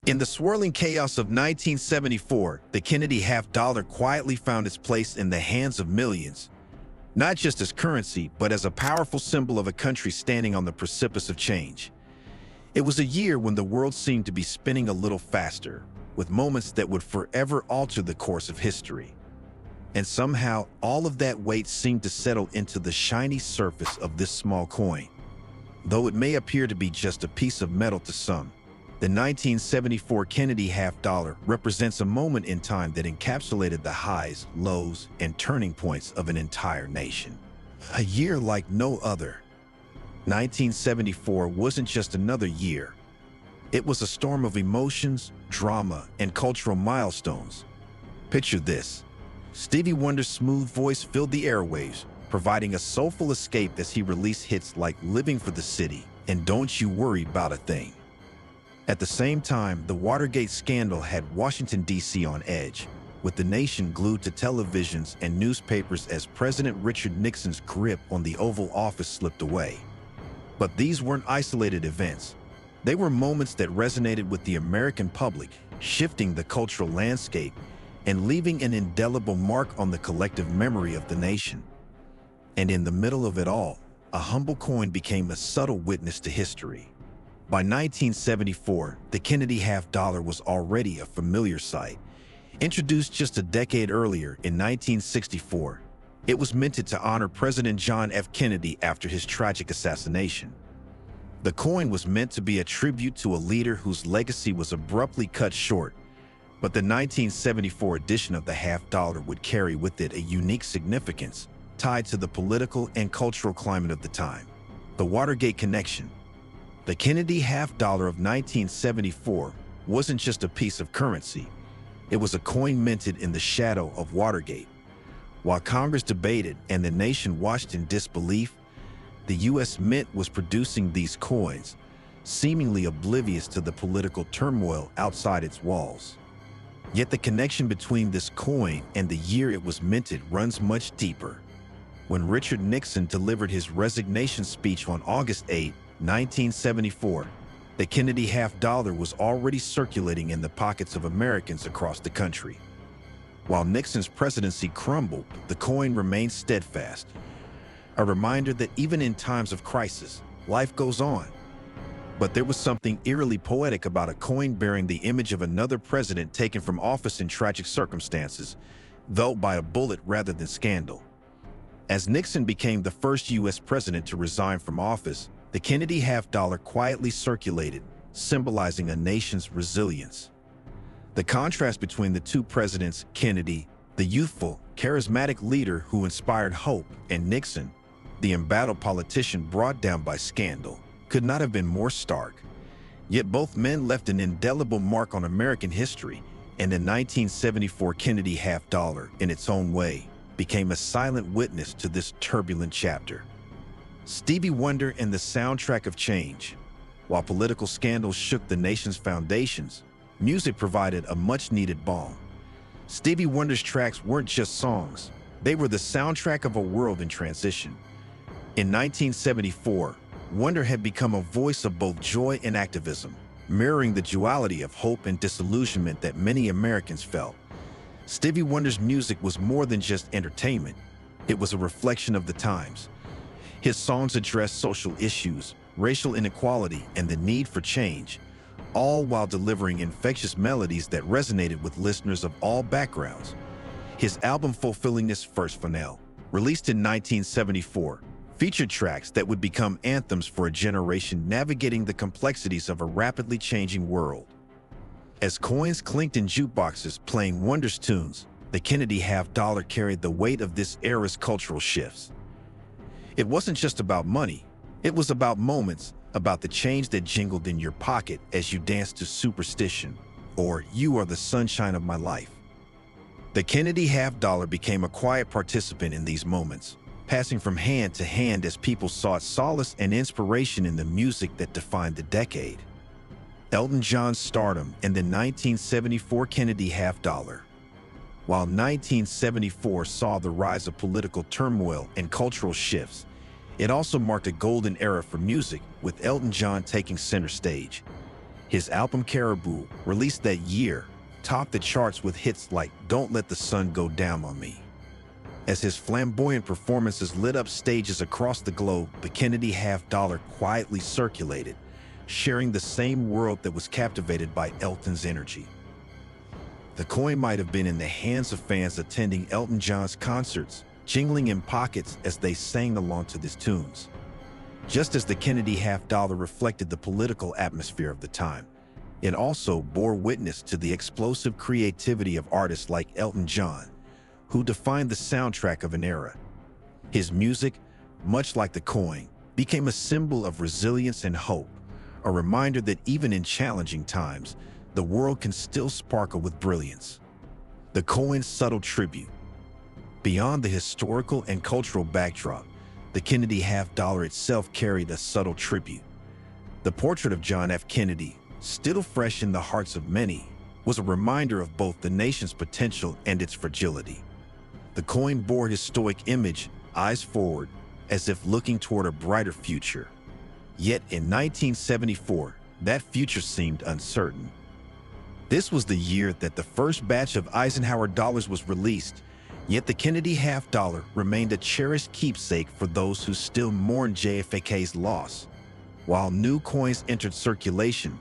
In the swirling chaos of 1974, the Kennedy half-dollar quietly found its place in the hands of millions, not just as currency, but as a powerful symbol of a country standing on the precipice of change. It was a year when the world seemed to be spinning a little faster, with moments that would forever alter the course of history. And somehow, all of that weight seemed to settle into the shiny surface of this small coin. Though it may appear to be just a piece of metal to some, the 1974 Kennedy half-dollar represents a moment in time that encapsulated the highs, lows, and turning points of an entire nation. A year like no other. 1974 wasn't just another year. It was a storm of emotions, drama, and cultural milestones. Picture this. Stevie Wonder's smooth voice filled the airwaves, providing a soulful escape as he released hits like Living for the City and Don't You Worry About a Thing. At the same time, the Watergate scandal had Washington, D.C. on edge, with the nation glued to televisions and newspapers as President Richard Nixon's grip on the Oval Office slipped away. But these weren't isolated events. They were moments that resonated with the American public, shifting the cultural landscape and leaving an indelible mark on the collective memory of the nation. And in the middle of it all, a humble coin became a subtle witness to history. By 1974, the Kennedy half-dollar was already a familiar sight. Introduced just a decade earlier in 1964, it was minted to honor President John F. Kennedy after his tragic assassination. The coin was meant to be a tribute to a leader whose legacy was abruptly cut short, but the 1974 edition of the half-dollar would carry with it a unique significance tied to the political and cultural climate of the time. The Watergate Connection. The Kennedy half-dollar of 1974 wasn't just a piece of currency. It was a coin minted in the shadow of Watergate. While Congress debated and the nation watched in disbelief, the U.S. Mint was producing these coins, seemingly oblivious to the political turmoil outside its walls. Yet the connection between this coin and the year it was minted runs much deeper. When Richard Nixon delivered his resignation speech on August 8, 1974, the Kennedy half-dollar was already circulating in the pockets of Americans across the country. While Nixon's presidency crumbled, the coin remained steadfast, a reminder that even in times of crisis, life goes on. But there was something eerily poetic about a coin bearing the image of another president taken from office in tragic circumstances, though by a bullet rather than scandal. As Nixon became the first U.S. president to resign from office, the Kennedy half-dollar quietly circulated, symbolizing a nation's resilience. The contrast between the two presidents, Kennedy, the youthful, charismatic leader who inspired hope, and Nixon, the embattled politician brought down by scandal, could not have been more stark. Yet both men left an indelible mark on American history, and the 1974 Kennedy half-dollar, in its own way, became a silent witness to this turbulent chapter. Stevie Wonder and the soundtrack of change. While political scandals shook the nation's foundations, music provided a much-needed balm. Stevie Wonder's tracks weren't just songs. They were the soundtrack of a world in transition. In 1974, Wonder had become a voice of both joy and activism, mirroring the duality of hope and disillusionment that many Americans felt. Stevie Wonder's music was more than just entertainment. It was a reflection of the times. His songs addressed social issues, racial inequality, and the need for change, all while delivering infectious melodies that resonated with listeners of all backgrounds. His album Fulfilling This First Finale, released in 1974, featured tracks that would become anthems for a generation navigating the complexities of a rapidly changing world. As coins clinked in jukeboxes playing Wonder's tunes, the Kennedy half-dollar carried the weight of this era's cultural shifts. It wasn't just about money. It was about moments, about the change that jingled in your pocket as you danced to Superstition, or You Are the Sunshine of My Life. The Kennedy half-dollar became a quiet participant in these moments, passing from hand to hand as people sought solace and inspiration in the music that defined the decade. Elton John's Stardom and the 1974 Kennedy half-dollar. While 1974 saw the rise of political turmoil and cultural shifts, it also marked a golden era for music, with Elton John taking center stage. His album Caribou, released that year, topped the charts with hits like Don't Let the Sun Go Down on Me. As his flamboyant performances lit up stages across the globe, the Kennedy $50 quietly circulated, sharing the same world that was captivated by Elton's energy. The coin might have been in the hands of fans attending Elton John's concerts, jingling in pockets as they sang along to his tunes. Just as the Kennedy $50 reflected the political atmosphere of the time, it also bore witness to the explosive creativity of artists like Elton John, who defined the soundtrack of an era. His music, much like the coin, became a symbol of resilience and hope, a reminder that even in challenging times, the world can still sparkle with brilliance. The coin's subtle tribute. Beyond the historical and cultural backdrop, the Kennedy $50 itself carried a subtle tribute. The portrait of John F. Kennedy, still fresh in the hearts of many, was a reminder of both the nation's potential and its fragility. The coin bore his stoic image, eyes forward, as if looking toward a brighter future. Yet in 1974, that future seemed uncertain. This was the year that the first batch of Eisenhower dollars was released, yet the Kennedy $50 remained a cherished keepsake for those who still mourn JFK's loss. While new coins entered circulation,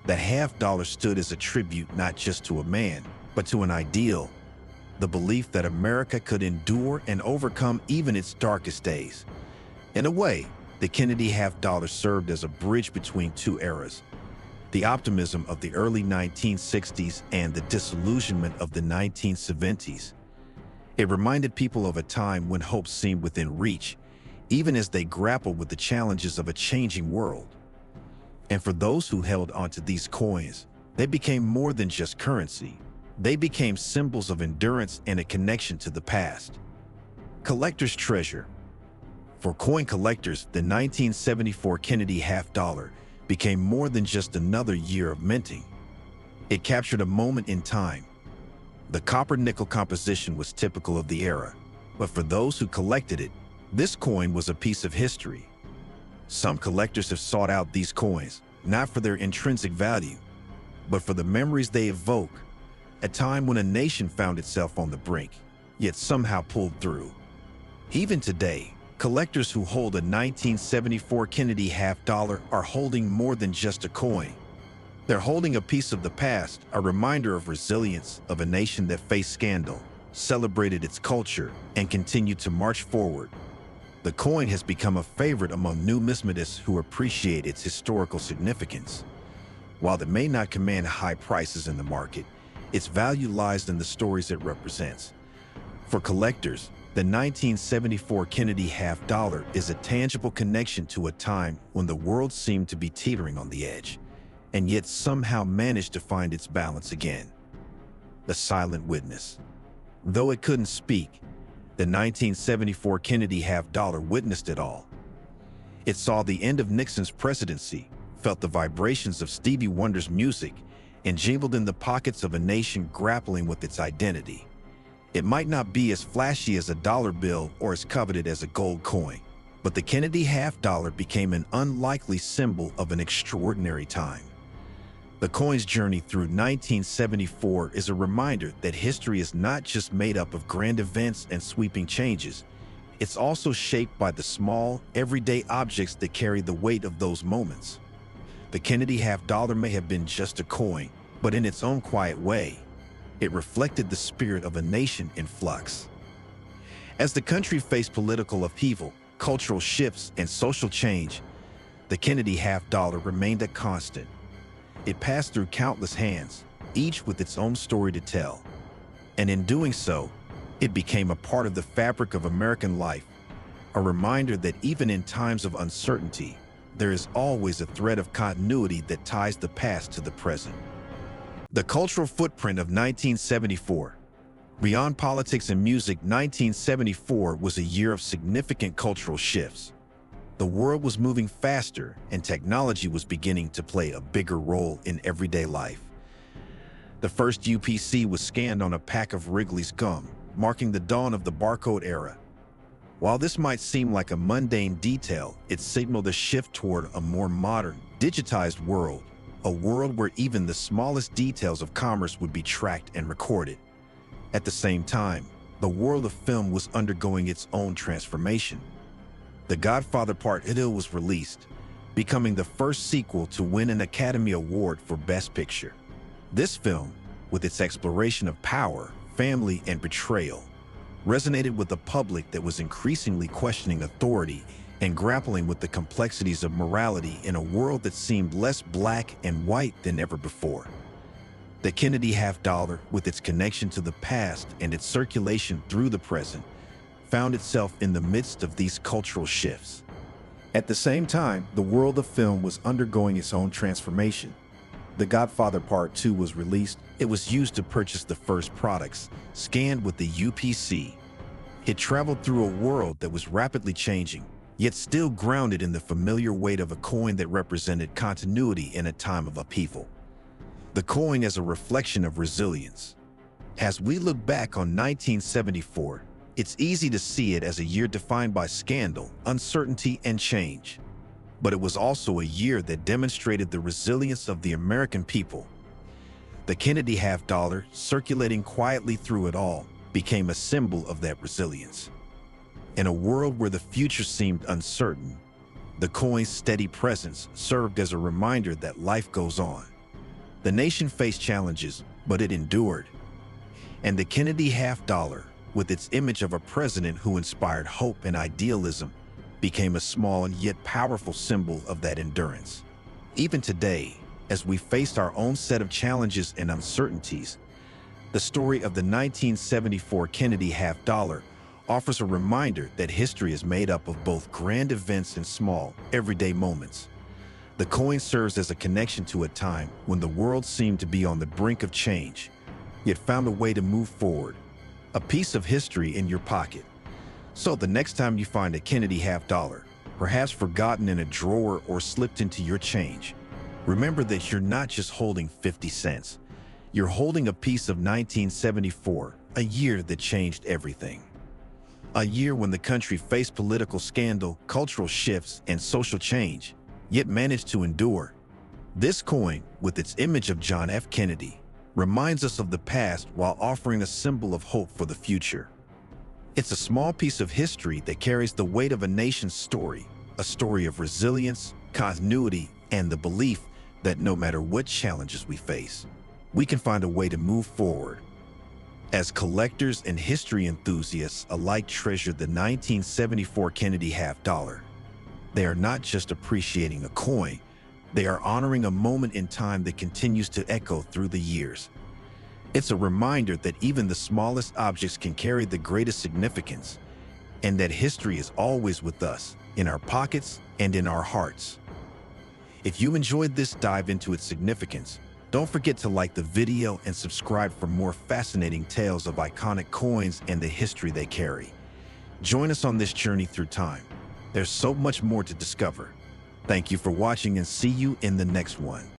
the $50 stood as a tribute not just to a man, but to an ideal, the belief that America could endure and overcome even its darkest days. In a way, the Kennedy $50 served as a bridge between two eras, the optimism of the early 1960s and the disillusionment of the 1970s. It reminded people of a time when hope seemed within reach, even as they grappled with the challenges of a changing world. And for those who held onto these coins, they became more than just currency. They became symbols of endurance and a connection to the past. Collector's treasure. For coin collectors, the 1974 Kennedy $50 became more than just another year of minting. It captured a moment in time. The copper-nickel composition was typical of the era, but for those who collected it, this coin was a piece of history. Some collectors have sought out these coins, not for their intrinsic value, but for the memories they evoke, a time when a nation found itself on the brink, yet somehow pulled through. Even today, collectors who hold a 1974 Kennedy $50 are holding more than just a coin. They're holding a piece of the past, a reminder of resilience of a nation that faced scandal, celebrated its culture, and continued to march forward. The coin has become a favorite among numismatists who appreciate its historical significance. While it may not command high prices in the market, its value lies in the stories it represents. For collectors, the 1974 Kennedy $50 is a tangible connection to a time when the world seemed to be teetering on the edge, and yet somehow managed to find its balance again. The silent witness. Though it couldn't speak, the 1974 Kennedy $50 witnessed it all. It saw the end of Nixon's presidency, felt the vibrations of Stevie Wonder's music, and jingled in the pockets of a nation grappling with its identity. It might not be as flashy as a dollar bill or as coveted as a gold coin, but the Kennedy $50 became an unlikely symbol of an extraordinary time. The coin's journey through 1974 is a reminder that history is not just made up of grand events and sweeping changes. It's also shaped by the small, everyday objects that carry the weight of those moments. The Kennedy $50 may have been just a coin, but in its own quiet way, it reflected the spirit of a nation in flux. As the country faced political upheaval, cultural shifts, and social change, the Kennedy $50 remained a constant. It passed through countless hands, each with its own story to tell. And in doing so, it became a part of the fabric of American life, a reminder that even in times of uncertainty, there is always a thread of continuity that ties the past to the present. The cultural footprint of 1974. Beyond politics and music, 1974 was a year of significant cultural shifts. The world was moving faster, and technology was beginning to play a bigger role in everyday life. The first UPC was scanned on a pack of Wrigley's gum, marking the dawn of the barcode era. While this might seem like a mundane detail, it signaled a shift toward a more modern, digitized world, a world where even the smallest details of commerce would be tracked and recorded. At the same time, the world of film was undergoing its own transformation. The Godfather Part 2 was released, becoming the first sequel to win an Academy Award for Best Picture. This film, with its exploration of power, family, and betrayal, resonated with a public that was increasingly questioning authority and grappling with the complexities of morality in a world that seemed less black and white than ever before. The Kennedy half dollar, with its connection to the past and its circulation through the present, found itself in the midst of these cultural shifts. At the same time, the world of film was undergoing its own transformation. The Godfather Part 2 was released. It was used to purchase the first products, scanned with the UPC. It traveled through a world that was rapidly changing, yet still grounded in the familiar weight of a coin that represented continuity in a time of upheaval. The coin as a reflection of resilience. As we look back on 1974, it's easy to see it as a year defined by scandal, uncertainty, and change. But it was also a year that demonstrated the resilience of the American people. The Kennedy half dollar, circulating quietly through it all, became a symbol of that resilience. In a world where the future seemed uncertain, the coin's steady presence served as a reminder that life goes on. The nation faced challenges, but it endured. And the Kennedy half dollar, with its image of a president who inspired hope and idealism, became a small and yet powerful symbol of that endurance. Even today, as we faced our own set of challenges and uncertainties, the story of the 1974 Kennedy half dollar offers a reminder that history is made up of both grand events and small, everyday moments. The coin serves as a connection to a time when the world seemed to be on the brink of change, yet found a way to move forward. A piece of history in your pocket. So the next time you find a Kennedy half dollar, perhaps forgotten in a drawer or slipped into your change, remember that you're not just holding 50 cents. You're holding a piece of 1974, a year that changed everything. A year when the country faced political scandal, cultural shifts, and social change, yet managed to endure. This coin, with its image of John F. Kennedy, reminds us of the past while offering a symbol of hope for the future. It's a small piece of history that carries the weight of a nation's story, a story of resilience, continuity, and the belief that no matter what challenges we face, we can find a way to move forward. As collectors and history enthusiasts alike treasure the 1974 Kennedy half dollar, they are not just appreciating a coin, they are honoring a moment in time that continues to echo through the years. It's a reminder that even the smallest objects can carry the greatest significance, and that history is always with us, in our pockets and in our hearts. If you enjoyed this dive into its significance, don't forget to like the video and subscribe for more fascinating tales of iconic coins and the history they carry. Join us on this journey through time. There's so much more to discover. Thank you for watching and see you in the next one.